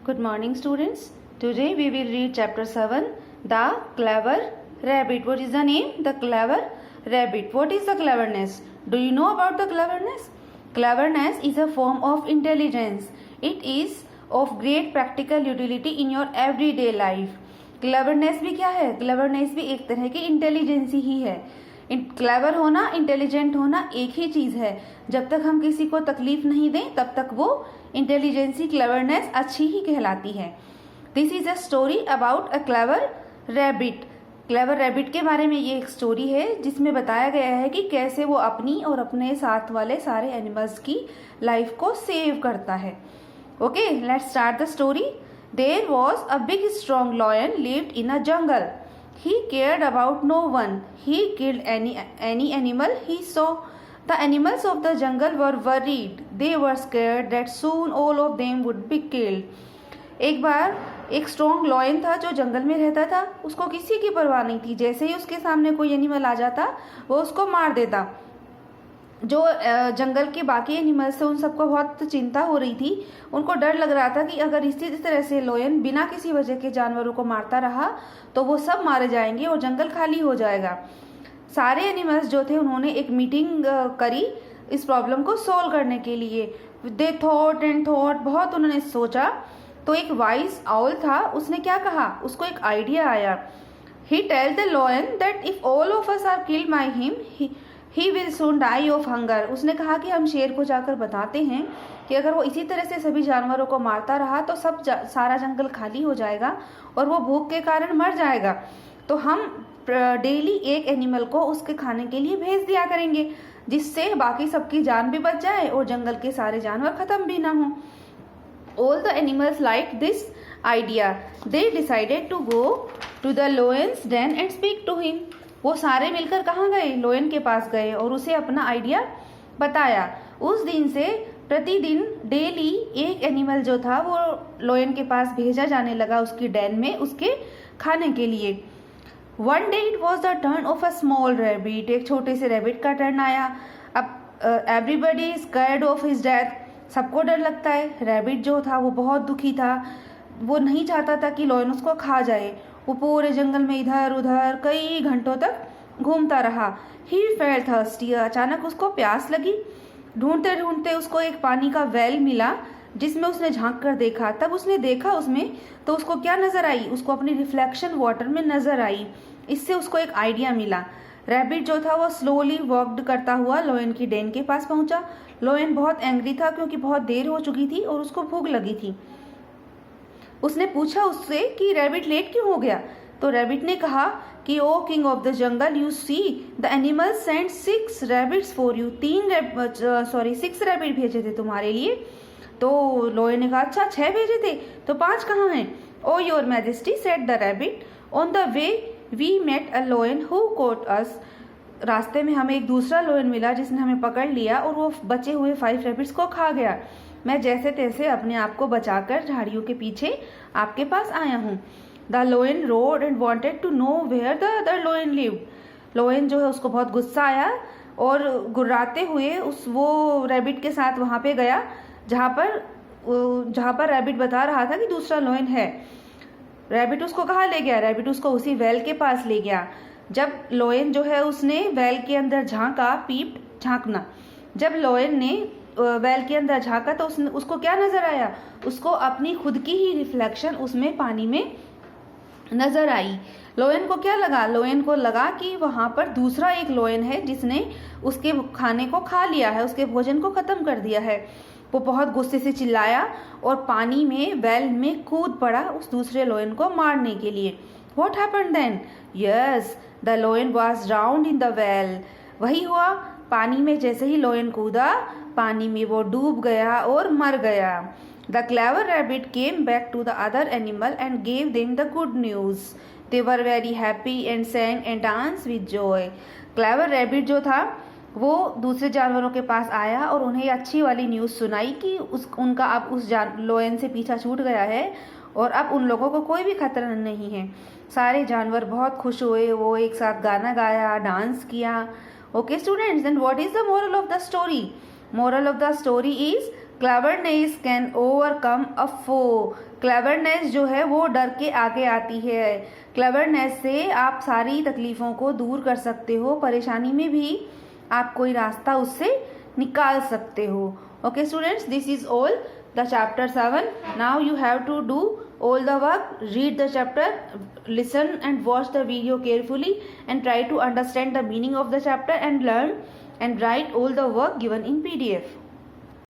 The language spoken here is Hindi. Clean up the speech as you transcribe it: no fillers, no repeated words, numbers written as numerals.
Good morning, students. Today we will read chapter 7, The Clever Rabbit. What is the name? The Clever Rabbit. What is the cleverness? Do you know about the cleverness? Cleverness is a form of intelligence. It is of great practical utility in your everyday life. Cleverness भी क्या है? Cleverness भी एक तरह की इंटेलिजेंसी ही है. क्लेवर होना, इंटेलिजेंट होना एक ही चीज़ है. जब तक हम किसी को तकलीफ नहीं दें तब तक वो इंटेलिजेंसी, क्लेवरनेस अच्छी ही कहलाती है. This is a story about a clever rabbit. Clever rabbit के बारे में ये एक स्टोरी है जिसमें बताया गया है कि कैसे वो अपनी और अपने साथ वाले सारे एनिमल्स की लाइफ को सेव करता है. Okay, let's start the story. There was a big strong lion lived in a jungle. He cared about no one. He killed any animal he saw. The animals of the jungle were worried. They were scared that soon all of them would be killed. एक बार एक स्ट्रॉन्ग लॉयन था जो जंगल में रहता था. उसको किसी की परवाह नहीं थी. जैसे ही उसके सामने कोई एनिमल आ जाता वो उसको मार देता. जो जंगल के बाकी एनिमल्स थे उन सबको बहुत चिंता हो रही थी. उनको डर लग रहा था कि अगर इसी तरह से लोयन बिना किसी वजह के जानवरों को मारता रहा तो वो सब मारे जाएंगे और जंगल खाली हो जाएगा. सारे एनिमल्स जो थे उन्होंने एक मीटिंग करी इस प्रॉब्लम को सॉल्व करने के लिए. दे थॉट एंड थॉट, बहुत उन्होंने सोचा. तो एक वाइज आउल था, उसने क्या कहा, उसको एक आइडिया आया. He tell the lion that if all of us are killed by him he will soon die of hunger. उसने कहा कि हम शेर को जाकर बताते हैं कि अगर वो इसी तरह से सभी जानवरों को मारता रहा तो सारा जंगल खाली हो जाएगा और वो भूख के कारण मर जाएगा. तो हम डेली एक एनिमल को उसके खाने के लिए भेज दिया करेंगे जिससे बाकी सबकी जान भी बच जाए और जंगल के सारे जानवर खत्म भी ना हों. All the animals liked this idea. They decided to go to the lion's den and speak to him. वो सारे मिलकर कहाँ गए? लोयन के पास गए और उसे अपना आइडिया बताया. उस दिन से प्रतिदिन डेली एक एनिमल जो था वो लोयन के पास भेजा जाने लगा उसकी डेन में उसके खाने के लिए. One day it was the turn of a small rabbit. एक छोटे से रैबिट का टर्न आया. अब everybody scared of his death. सबको डर लगता है. रैबिट जो था वो बहुत दुखी था. वो नहीं चाहता था कि लोयन उसको खा जाए. वो पूरे जंगल में इधर उधर कई घंटों तक घूमता रहा. He felt thirsty. अचानक उसको प्यास लगी. ढूंढते ढूंढते उसको एक पानी का वेल मिला जिसमें उसने झांक कर देखा. तब उसने देखा उसमें तो उसको क्या नजर आई? उसको अपनी रिफ्लेक्शन वाटर में नजर आई. इससे उसको एक आइडिया मिला. रैबिट जो था वो स्लोली वॉकड करता हुआ लोयन की डेन के पास पहुंचा. लोयन बहुत एंग्री था क्योंकि बहुत देर हो चुकी थी और उसको भूख लगी थी. उसने पूछा उससे कि रैबिट लेट क्यों हो गया. तो रैबिट ने कहा कि O king of the jungle, you see the animal send 6 rabbits for you. 6 rabbit भेजे थे तुम्हारे लिए. तो लोयन ने कहा अच्छा 6 भेजे थे तो 5 कहाँ हैं? Oh your majesty, said the rabbit, on the way we met a lion who caught us. रास्ते में हमें एक दूसरा लोयन मिला जिसने हमें पकड़ लिया और वो बचे हुए 5 रैबिट्स को खा गया. मैं जैसे तैसे अपने आप को बचाकर झाड़ियों के पीछे आपके पास आया हूँ. The lion rode and wanted to know where the other lion lived. Lion जो है उसको बहुत गुस्सा आया और गुर्राते हुए वो रैबिट के साथ वहाँ पे गया जहाँ पर रैबिट बता रहा था कि दूसरा लोयन है. रैबिट उसको कहाँ ले गया? रैबिट उसको उसी वेल के पास ले गया. जब लोयन जो है उसने वेल के अंदर झांका, पीप्ड झांकना. जब लोयन ने वेल के अंदर झांका तो उसको क्या नजर आया? उसको अपनी खुद की ही रिफ्लेक्शन उसमें पानी में नजर आई. लोयन को क्या लगा? लोयन को लगा कि वहां पर दूसरा एक लोयन है जिसने उसके खाने को खा लिया है, उसके भोजन को खत्म कर दिया है. वो बहुत गुस्से से चिल्लाया और पानी में वेल में कूद पड़ा उस दूसरे लोयन को मारने के लिए. What happened then? Yes, the lion was drowned in the well. वही हुआ. पानी में जैसे ही लोयन कूदा पानी में वो डूब गया और मर गया. The clever rabbit came back to the other animal and gave them the good news. They were very happy and sang and danced with joy. Clever rabbit जो था वो दूसरे जानवरों के पास आया और उन्हें अच्छी वाली न्यूज़ सुनाई कि उनका अब उस लोयन से पीछा छूट गया है और अब उन लोगों को कोई भी खतरा नहीं है. सारे जानवर बहुत खुश हुए. वो एक साथ गाना गाया, डांस किया. Okay students, then what is the moral of the story? Moral of the story is cleverness can overcome a foe. Cleverness जो है वो डर के आगे आती है। क्लेवरनेस से आप सारी तकलीफ़ों को दूर कर सकते हो, परेशानी में भी आप कोई रास्ता उससे निकाल सकते हो। Okay students, this is all the chapter 7. Now you have to do all the work, read the chapter, listen and watch the video carefully and try to understand the meaning of the chapter and learn and write all the work given in PDF.